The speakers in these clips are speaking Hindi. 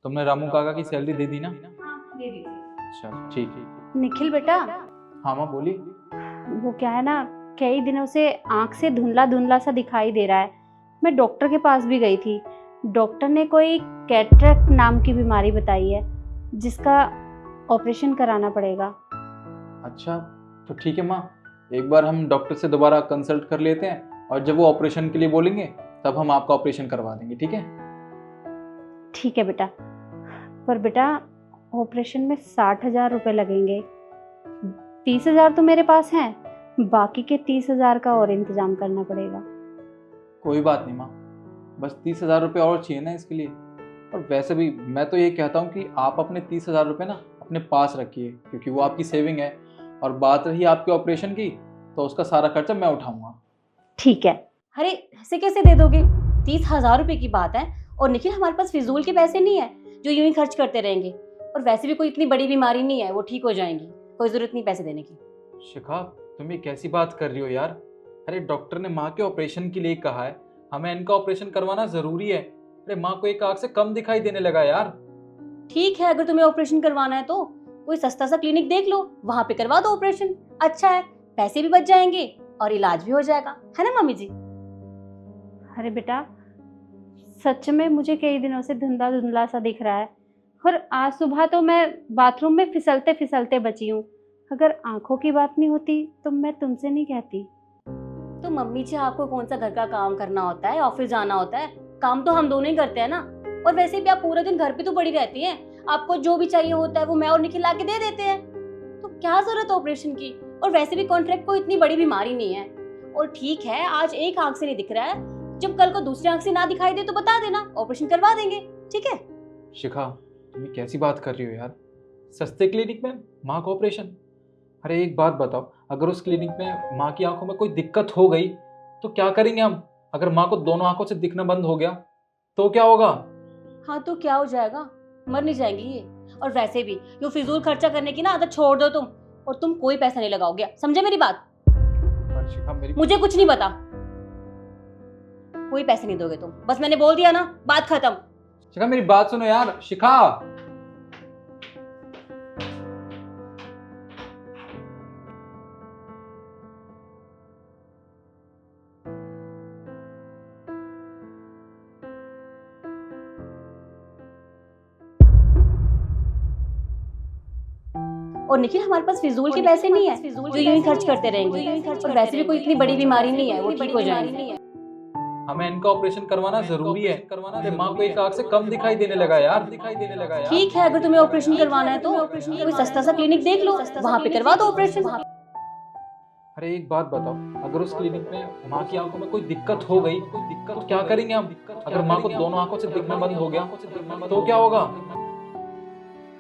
तुमने रामू काका की सैलरी दे दी ना? हाँ दे दीजिए। अच्छा ठीक है। निखिल बेटा, हाँ माँ बोली। वो क्या है ना, कई दिनों से आंख से धुंधला धुंधला सा दिखाई दे रहा है। मैं डॉक्टर के पास भी गई थी। डॉक्टर ने कोई कैटरेक्ट नाम की बीमारी बताई है जिसका ऑपरेशन कराना पड़ेगा। अच्छा तो ठीक है माँ, एक बार हम डॉक्टर से दोबारा कंसल्ट कर लेते हैं और जब वो ऑपरेशन के लिए बोलेंगे तब हम आपका ऑपरेशन करवा देंगे, ठीक है? ठीक है बेटा, पर बेटा ऑपरेशन में 60,000 रुपये लगेंगे। 30,000 तो मेरे पास हैं, बाकी के 30,000 का और इंतजाम करना पड़ेगा। कोई बात नहीं माँ, बस 30,000 रुपये और चाहिए ना इसके लिए। और वैसे भी मैं तो ये कहता हूँ कि आप अपने 30,000 रुपये ना अपने पास रखिए, क्योंकि वो आपकी सेविंग है। और बात रही आपके ऑपरेशन की, तो उसका सारा खर्चा मैं उठाऊंगा। ठीक है। अरे ऐसे कैसे दे दोगे? 30,000 रुपए की बात है। और निखिल, हमारे पास फिजूल के पैसे नहीं है जो यूं ही खर्च करते रहेंगे। और वैसे भी कोई इतनी बड़ी बीमारी नहीं है, वो ठीक हो जाएंगी, कोई जरूरत नहीं पैसे देने की। शिखा, तुम ये कैसी बात कर रही हो यार? अरे डॉक्टर ने माँ के ऑपरेशन के लिए कहा है, हमें इनका ऑपरेशन करवाना जरूरी है। अरे माँ को एक आंख से कम दिखाई देने लगा यार। ठीक है, अगर तुम्हें ऑपरेशन करवाना है तो कोई सस्ता सा क्लिनिक देख लो, वहां पे करवा दो ऑपरेशन। अच्छा है, पैसे भी बच जाएंगे और इलाज भी हो जाएगा, है ना मम्मी जी? अरे बेटा, सच में मुझे कई दिनों से धुंधला धुंधला सा दिख रहा है। और आज सुबह तो मैं बाथरूम में फिसलते फिसलते बची हूँ। अगर आंखों की बात नहीं होती तो मैं तुमसे नहीं कहती। तो मम्मी जी, आपको कौन सा घर का काम करना होता है, ऑफिस जाना होता है? काम तो हम दोनों ही करते हैं ना। और वैसे भी आप पूरा दिन घर पे तो पड़ी रहती हैं, आपको जो भी चाहिए होता है वो मैं और निखिल ला के दे देते हैं। तो क्या जरूरत है ऑपरेशन की? और वैसे भी कॉन्ट्रैक्ट कोई इतनी बड़ी बीमारी नहीं है। और ठीक है, आज एक आंख से नहीं दिख रहा है, जब कल को दूसरी आंख से ना दिखाई दे तो बता देना, ऑपरेशन करवा देंगे, ठीक है? शिखा, तुम ये कैसी बात कर रही हो यार? सस्ते क्लिनिक में माँ का ऑपरेशन? अरे एक बात बताओ, अगर उस क्लिनिक में माँ की आंखों में कोई दिक्कत हो गई तो क्या करेंगे हम? अगर माँ को दोनों आंखों से दिखना बंद हो गया तो क्या होगा? हाँ तो क्या हो जाएगा, मर नहीं जाएंगी ये। और वैसे भी ये फिजूल खर्चा करने की ना आदत छोड़ दो तुम, और तुम कोई पैसा नहीं लगाओगे, समझे मेरी बात? पर शिखा मेरी मुझे कुछ नहीं पता, कोई पैसे नहीं दोगे तुम, बस मैंने बोल दिया ना, बात खत्म। शिखा मेरी बात सुनो यार, शिखा। और निखिल, हमारे पास फिजूल के पैसे नहीं है जो यूं ही खर्च करते रहेंगे। और वैसे भी कोई इतनी बड़ी बीमारी नहीं है, वो ठीक हो जाएंगी। हमें इनका ऑपरेशन करवाना जरूरी है। अरे माँ को एक आंख से कम दिखाई देने लगा यार। ठीक है, अगर तुम्हें ऑपरेशन करवाना है तो कोई सस्ता सा क्लिनिक देख लो, वहां पे करवा दो ऑपरेशन। अरे एक बात बताओ, अगर उस क्लिनिक में माँ की आंखों में कोई दिक्कत हो गई तो क्या करेंगे हम? अगर माँ को दोनों आंखों से दिखना बंद हो गया तो क्या होगा?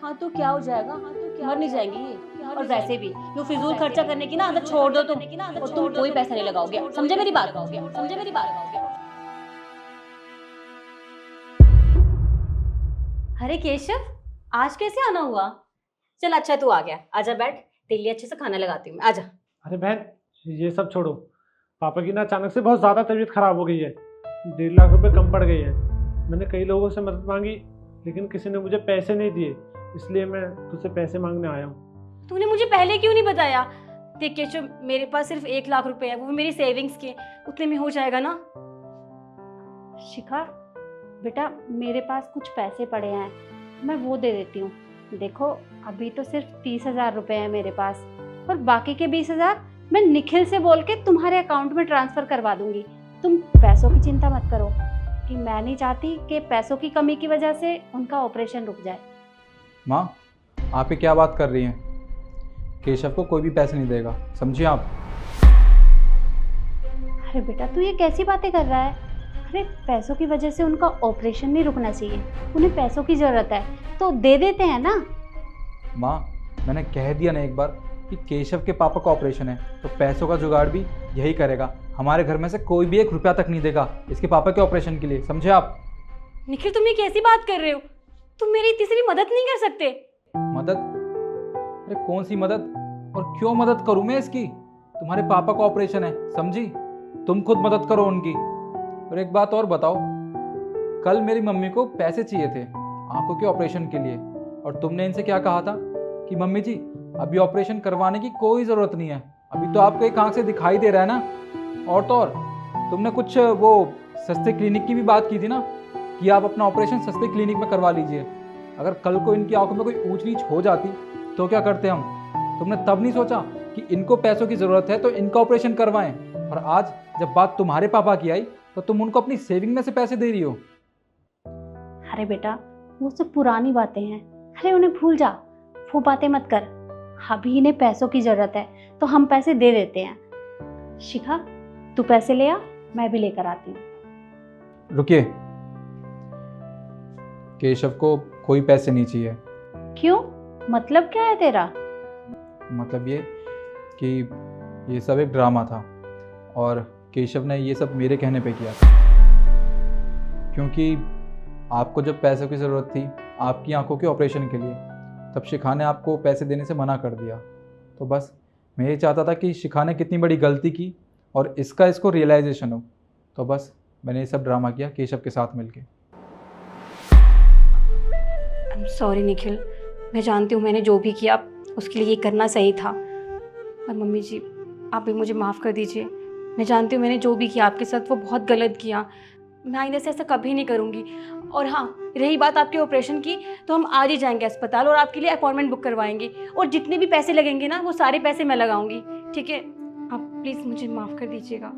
हाँ तो क्या हो जाएगा, मर नहीं जाएंगी ये। और वैसे भी ये फिजूल खर्चा करने की ना आदत छोड़ दो तुम, और तुम कोई पैसा नहीं लगाओगे, समझे मेरी बात? समझे मेरी बात? अरे केशव, आज कैसे आना हुआ? चल अच्छा तू आ गया, आजा बैठ, तेरे लिए अच्छे से खाना लगाती हूँ मैं, आजा। अरे बहन, ये सब छोड़ो। पापा की ना अचानक से बहुत ज़्यादा तबीयत खराब हो गई है। 1.5 लाख रुपए कम पड़ गई है। मैंने कई लोगों से मदद मांगी, लेकिन किसी ने मुझे पैसे नहीं दिए, इसलिए मैं तुझसे पैसे मांगने आया हूँ। तूने मुझे पहले क्यों नहीं बताया? देख केशव, मेरे पास सिर्फ 1 लाख रुपए है, वो भी मेरी सेविंग्स के, उतने में हो जाएगा ना? शिखा बेटा, मेरे पास कुछ पैसे पड़े हैं, मैं वो दे देती हूँ। देखो अभी तो सिर्फ 30,000 रुपये हैं मेरे पास, और बाकी के 20,000 मैं निखिल से बोल के तुम्हारे अकाउंट में ट्रांसफ़र करवा दूंगी। तुम पैसों की चिंता मत करो, कि मैं नहीं चाहती कि पैसों की कमी की वजह से उनका ऑपरेशन रुक जाए। माँ, आप ये क्या बात कर रही हैं? केशव को कोई भी पैसे नहीं देगा, समझिए आप। अरे बेटा, तू ये कैसी बातें कर रहा है? अरे पैसों की वजह से उनका ऑपरेशन नहीं रुकना चाहिए, उन्हें पैसों की ज़रूरत है तो दे देते हैं ना। माँ, मैंने कह दिया ना एक बार कि केशव के पापा का ऑपरेशन है, तो पैसों का जुगाड़ भी यही करेगा। हमारे घर में से कोई भी 1 रुपया तक नहीं देगा इसके पापा के ऑपरेशन के लिए, समझे आप? निखिल, तुम ये कैसी बात कर रहे हो? तुम मेरी तीसरी मदद नहीं कर सकते? मदद? अरे कौन सी मदद, और क्यों मदद करूं मैं इसकी? तुम्हारे पापा का ऑपरेशन है, समझी? तुम खुद मदद करो उनकी। और एक बात और बताओ, कल मेरी मम्मी को पैसे चाहिए थे, आंखों के ऑपरेशन के लिए, और तुमने इनसे क्या कहा था कि मम्मी जी अभी ऑपरेशन करवाने की कोई ज़रूरत नहीं है, अभी तो आपको एक आंख से दिखाई दे रहा है ना। और तो और तुमने कुछ वो सस्ते क्लिनिक की भी बात की थी ना कि आप अपना ऑपरेशन सस्ते क्लिनिक में करवा लीजिए। अगर कल को इनकी आंखों में कोई ऊंच नीच हो जाती तो क्या करते हम? तुमने तब नहीं सोचा कि इनको पैसों की ज़रूरत है तो इनका ऑपरेशन करवाएं, और आज जब बात तुम्हारे पापा की आई तो तुम उनको अपनी सेविंग में से पैसे दे रही हो। अरे बेटा, वो सब पुरानी बातें हैं, अरे उन्हें भूल जा, वो बातें मत कर। अभी इन्हें पैसों की ज़रूरत है तो हम पैसे दे देते हैं। शिखा, तू पैसे ले आ, मैं भी लेकर आती हूँ। रुकिए, केशव को कोई पैसे नहीं चाहिए। क्यों? मतलब क्या है तेरा? मतलब ये कि ये सब एक ड्रामा था और केशव ने ये सब मेरे कहने पे किया था, क्योंकि आपको जब पैसों की ज़रूरत थी आपकी आंखों के ऑपरेशन के लिए, तब शिखा ने आपको पैसे देने से मना कर दिया। तो बस मैं ये चाहता था कि शिखा ने कितनी बड़ी गलती की और इसको रियलाइजेशन हो, तो बस मैंने ये सब ड्रामा किया केशव के साथ मिलके। आई एम सॉरी निखिल, मैं जानती हूँ मैंने जो भी किया उसके लिए ये करना सही था, और मम्मी जी आप भी मुझे माफ़ कर दीजिए। मैं जानती हूँ मैंने जो भी किया आपके साथ वो बहुत गलत किया, मैं आइंदा से ऐसा कभी नहीं करूँगी। और हाँ, रही बात आपके ऑपरेशन की, तो हम आज ही जाएंगे अस्पताल और आपके लिए अपॉइंटमेंट बुक करवाएंगे, और जितने भी पैसे लगेंगे ना वो सारे पैसे मैं लगाऊंगी, ठीक है? आप प्लीज़ मुझे माफ़ कर दीजिएगा।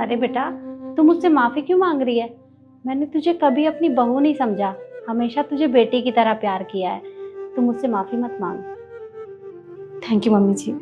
अरे बेटा, तू मुझसे माफ़ी क्यों मांग रही है? मैंने तुझे कभी अपनी बहू नहीं समझा, हमेशा तुझे बेटी की तरह प्यार किया है। तू मुझसे माफ़ी मत मांग। Thank you mummy ji.